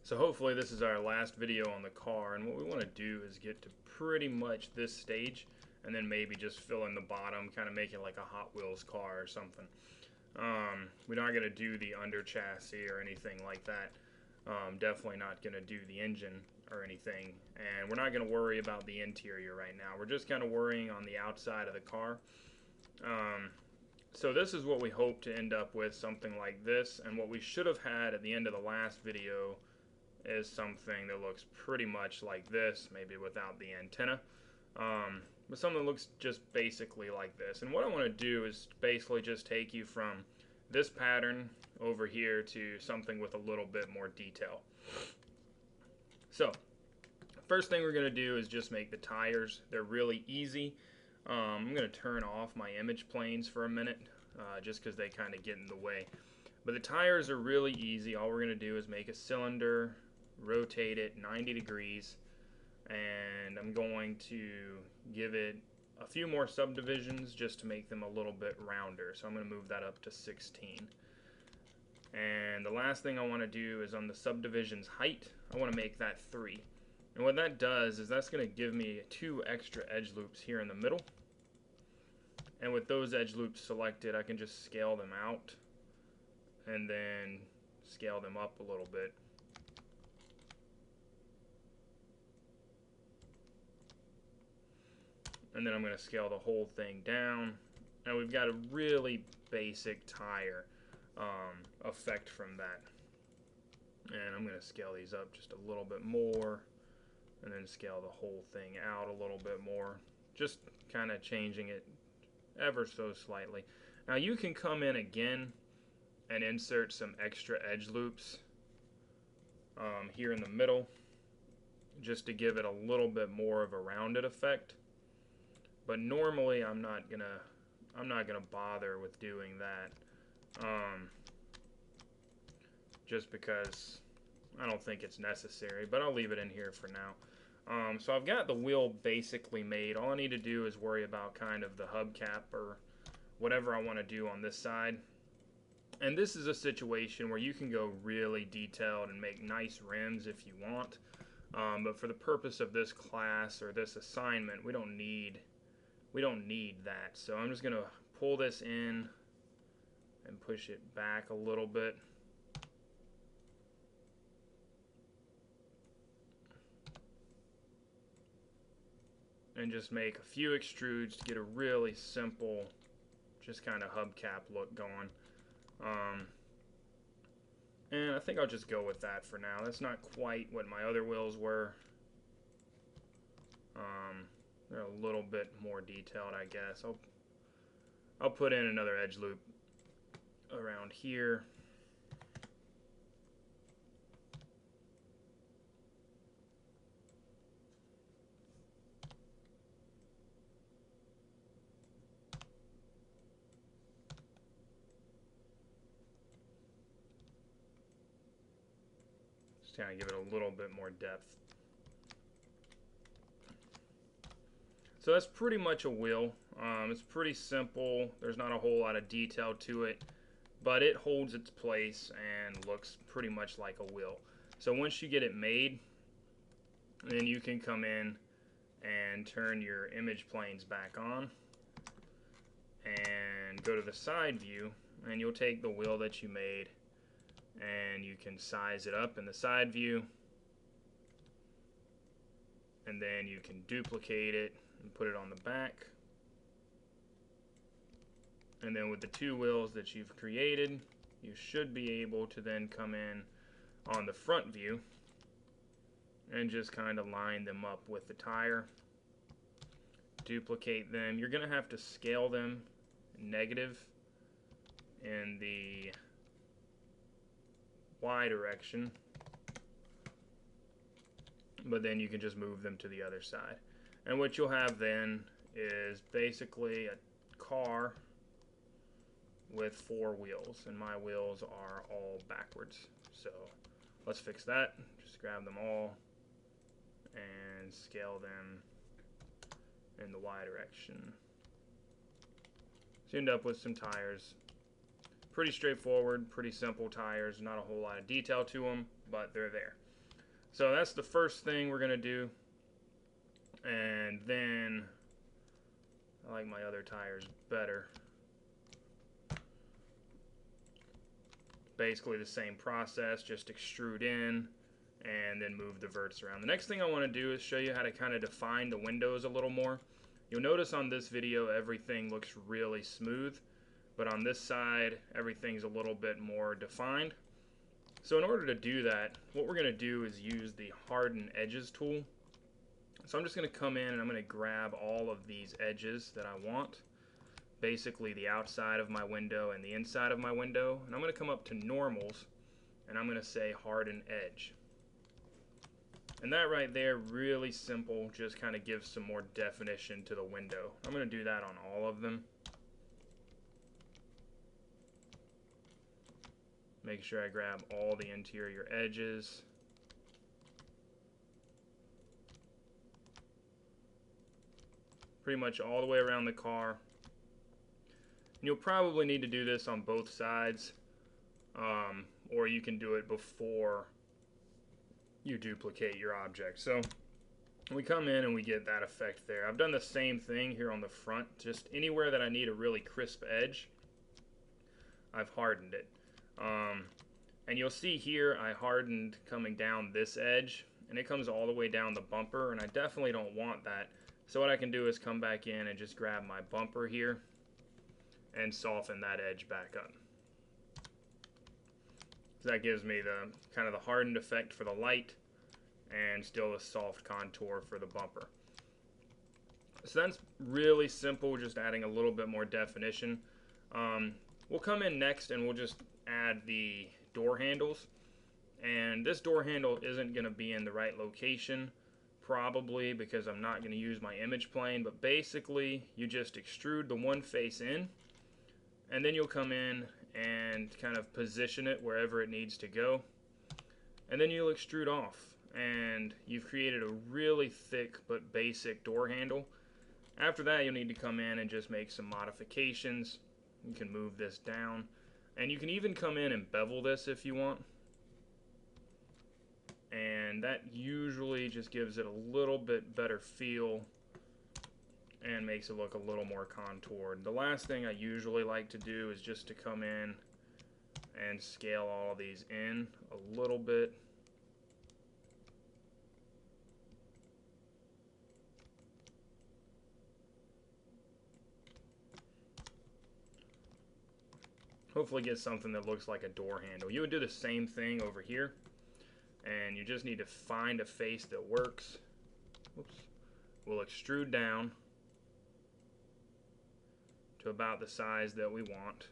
So hopefully this is our last video on the car, and what we want to do is get to pretty much this stage and then maybe just fill in the bottom, kind of make it like a Hot Wheels car or something. We're not going to do the under chassis or anything like that. Definitely not going to do the engine or anything, and we're not going to worry about the interior right now. We're just kind of worrying on the outside of the car. So this is what we hope to end up with, something like this, and what we should have had at the end of the last video is something that looks pretty much like this, maybe without the antenna, but something that looks just basically like this. And what I want to do is basically just take you from this pattern over here to something with a little bit more detail. So first thing we're going to do is just make the tires. They're really easy. I'm going to turn off my image planes for a minute just because they kind of get in the way. But the tires are really easy. All we're going to do is make a cylinder, rotate it 90 degrees, and I'm going to give it a few more subdivisions just to make them a little bit rounder. So I'm going to move that up to 16. And the last thing I want to do is on the subdivision's height, I want to make that 3. And what that does is that's going to give me 2 extra edge loops here in the middle. And with those edge loops selected, I can just scale them out and then scale them up a little bit. And then I'm going to scale the whole thing down. And we've got a really basic tire effect from that. And I'm going to scale these up just a little bit more, and then scale the whole thing out a little bit more, just kind of changing it ever so slightly. Now you can come in again and insert some extra edge loops here in the middle just to give it a little bit more of a rounded effect. But normally I'm not gonna bother with doing that, just because I don't think it's necessary. But I'll leave it in here for now. So I've got the wheel basically made. All I need to do is worry about kind of the hubcap or whatever I want to do on this side. And this is a situation where you can go really detailed and make nice rims if you want. But for the purpose of this class or this assignment, we don't need that. So I'm just going to pull this in and push it back a little bit. And just make a few extrudes to get a really simple, just kind of hubcap look going. And I think I'll just go with that for now. That's not quite what my other wheels were. They're a little bit more detailed, I guess. I'll put in another edge loop around here. Just kind of give it a little bit more depth. So that's pretty much a wheel. It's pretty simple. There's not a whole lot of detail to it, but it holds its place and looks pretty much like a wheel. So once you get it made, then you can come in and turn your image planes back on and go to the side view, and you'll take the wheel that you made and you can size it up in the side view, and then you can duplicate it and put it on the back. And then with the 2 wheels that you've created, you should be able to then come in on the front view and just kind of line them up with the tire, duplicate them. You're going to have to scale them negative in the Y direction, but then you can just move them to the other side. And what you'll have then is basically a car with 4 wheels, and my wheels are all backwards. So let's fix that. Just grab them all and scale them in the Y direction. So you end up with some tires. Pretty straightforward, pretty simple tires, not a whole lot of detail to them, but they're there. So that's the first thing we're going to do. And then I like my other tires better. Basically the same process, just extrude in and then move the verts around. The next thing I want to do is show you how to kind of define the windows a little more. You'll notice on this video everything looks really smooth, but on this side everything's a little bit more defined. So in order to do that, what we're going to do is use the Harden Edges tool. So I'm just going to come in and I'm going to grab all of these edges that I want. Basically the outside of my window and the inside of my window. And I'm going to come up to normals and I'm going to say Harden Edge. And that right there, really simple, just kind of gives some more definition to the window. I'm going to do that on all of them. Make sure I grab all the interior edges. Pretty much all the way around the car. And you'll probably need to do this on both sides, or you can do it before you duplicate your object. So we come in and we get that effect there. I've done the same thing here on the front. Just anywhere that I need a really crisp edge, I've hardened it. And you'll see here I hardened coming down this edge, and it comes all the way down the bumper, and I definitely don't want that. So what I can do is come back in and just grab my bumper here and soften that edge back up. So that gives me the kind of the hardened effect for the light and still a soft contour for the bumper. So that's really simple, just adding a little bit more definition. We'll come in next and we'll just add the door handles. And this door handle isn't going to be in the right location, probably because I'm not going to use my image plane, but basically you just extrude the one face in, and then you'll come in and kind of position it wherever it needs to go, and then you'll extrude off, and you've created a really thick but basic door handle. After that, you'll need to come in and just make some modifications. You can move this down, and you can even come in and bevel this if you want. And that usually just gives it a little bit better feel and makes it look a little more contoured. The last thing I usually like to do is just to come in and scale all of these in a little bit. Hopefully get something that looks like a door handle. You would do the same thing over here, and you just need to find a face that works. Oops. We'll extrude down to about the size that we want,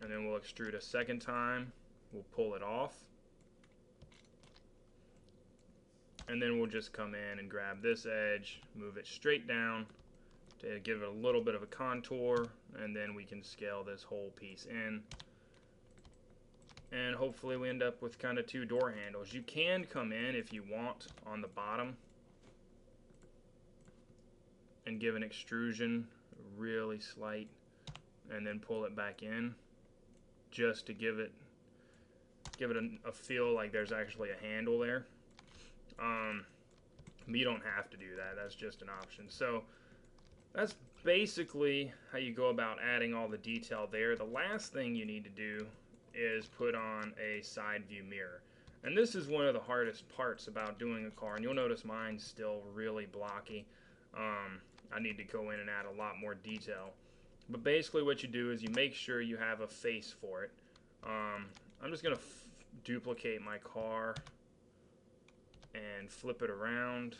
and then we'll extrude a second time. We'll pull it off, and then we'll just come in and grab this edge, move it straight down to give it a little bit of a contour, and then we can scale this whole piece in. And hopefully we end up with kind of two door handles. You can come in if you want on the bottom and give an extrusion really slight and then pull it back in just to give it a feel like there's actually a handle there. But you don't have to do that. That's just an option. So that's basically how you go about adding all the detail there. The last thing you need to do is put on a side view mirror. And this is one of the hardest parts about doing a car, and you'll notice mine's still really blocky. I need to go in and add a lot more detail. But basically what you do is you make sure you have a face for it. I'm just going to duplicate my car and flip it around.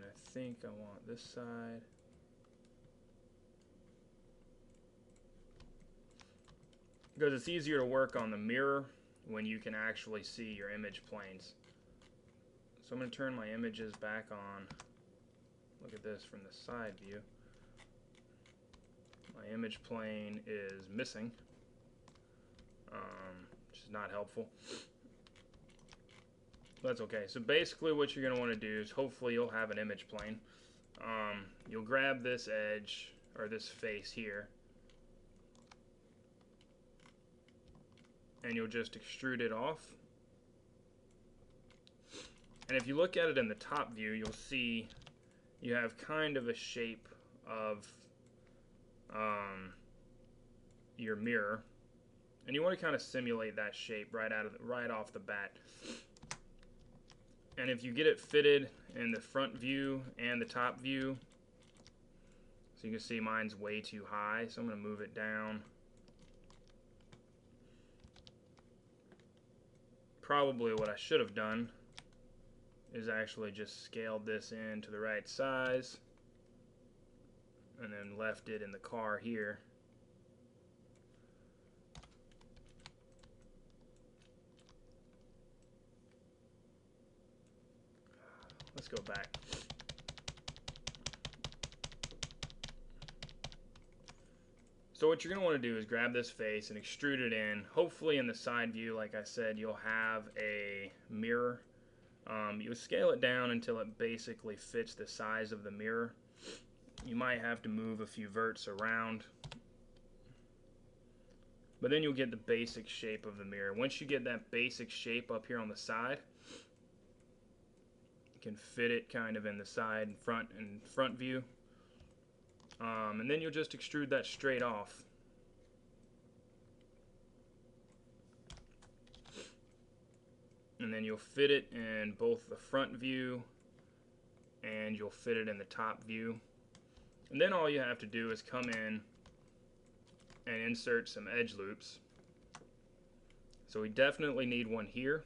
I think I want this side. Because it's easier to work on the mirror when you can actually see your image planes. So I'm going to turn my images back on. Look at this from the side view. My image plane is missing, which is not helpful. That's okay. So basically what you're going to want to do is hopefully you'll have an image plane. You'll grab this edge, or this face here, and you'll just extrude it off. And if you look at it in the top view, you'll see you have kind of a shape of your mirror, and you want to kind of simulate that shape right off the bat. And if you get it fitted in the front view and the top view, so you can see mine's way too high, so I'm going to move it down. Probably what I should have done is actually just scaled this in to the right size and then left it in the car here. Let's go back. So what you're going to want to do is grab this face and extrude it in. Hopefully in the side view, like I said, you'll have a mirror. You'll scale it down until it basically fits the size of the mirror. You might have to move a few verts around, but then you'll get the basic shape of the mirror. Once you get that basic shape up here on the side, you can fit it kind of in the side and front view. And then you'll just extrude that straight off. And then you'll fit it in both the front view and you'll fit it in the top view. And then all you have to do is come in and insert some edge loops. So we definitely need one here.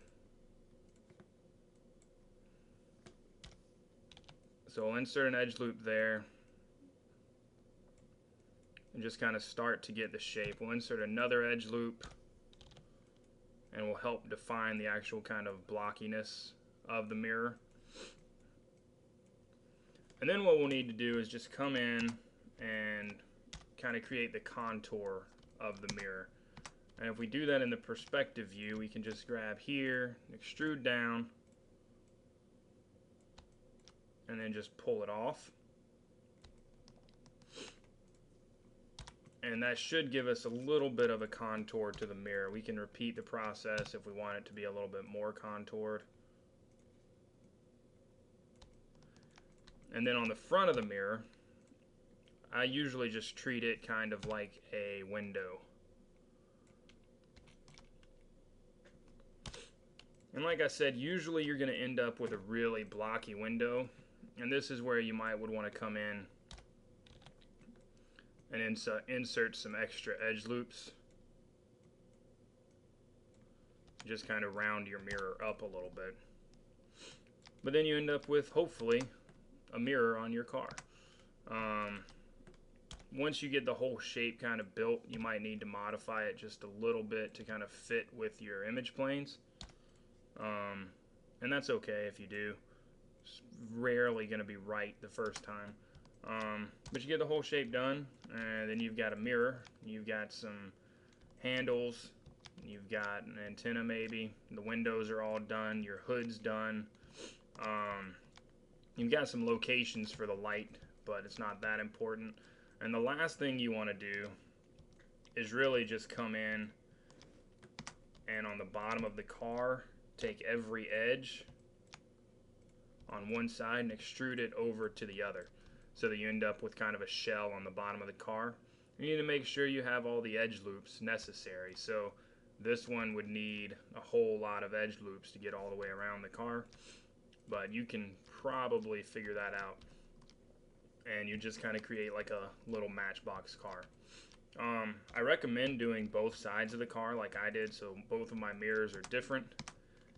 So I'll insert an edge loop there and just kind of start to get the shape. We'll insert another edge loop and will help define the actual kind of blockiness of the mirror. And then what we'll need to do is just come in and kind of create the contour of the mirror. And if we do that in the perspective view, we can just grab here, extrude down, and then just pull it off. And that should give us a little bit of a contour to the mirror. We can repeat the process if we want it to be a little bit more contoured. And then on the front of the mirror, I usually just treat it kind of like a window. And like I said, usually you're going to end up with a really blocky window. And this is where you would want to come in and insert some extra edge loops. Just kind of round your mirror up a little bit. But then you end up with, hopefully, a mirror on your car. Once you get the whole shape kind of built, you might need to modify it just a little bit to kind of fit with your image planes. And that's okay if you do. It's rarely going to be right the first time. But you get the whole shape done, and then you've got a mirror, you've got some handles, you've got an antenna maybe, the windows are all done, your hood's done. You've got some locations for the light, but it's not that important. And the last thing you want to do is really just come in and on the bottom of the car, take every edge on one side and extrude it over to the other, so that you end up with kind of a shell on the bottom of the car. You need to make sure you have all the edge loops necessary. So this one would need a whole lot of edge loops to get all the way around the car, but you can probably figure that out, and you just kind of create like a little matchbox car. I recommend doing both sides of the car like I did, so both of my mirrors are different.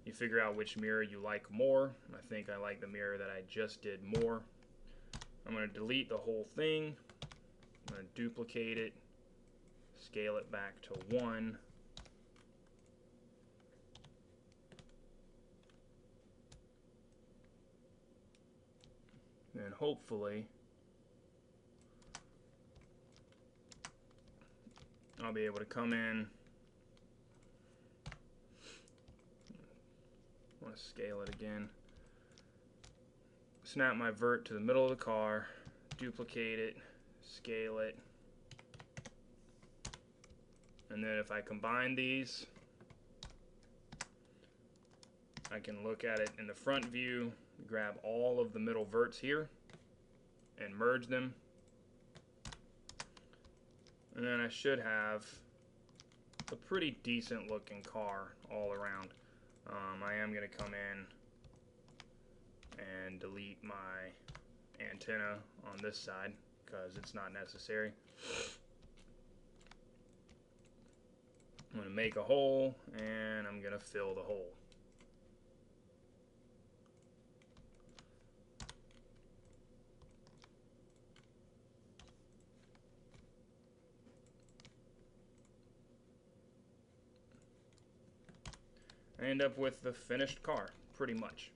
You figure out which mirror you like more. I think I like the mirror that I just did more. I'm going to delete the whole thing. I'm going to duplicate it, scale it back to 1. And hopefully I'll be able to come in I want to scale it again. Snap my vert to the middle of the car, duplicate it, scale it, and then if I combine these, I can look at it in the front view, grab all of the middle verts here and merge them, and then I should have a pretty decent looking car all around. I am going to come in and delete my antenna on this side because it's not necessary. I'm going to make a hole and I'm going to fill the hole. I end up with the finished car, pretty much.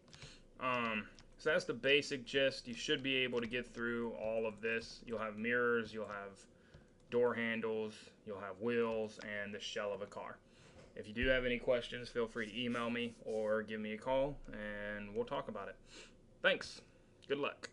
So that's the basic gist. You should be able to get through all of this. You'll have mirrors, you'll have door handles, you'll have wheels, and the shell of a car. If you do have any questions, feel free to email me or give me a call, and we'll talk about it. Thanks. Good luck.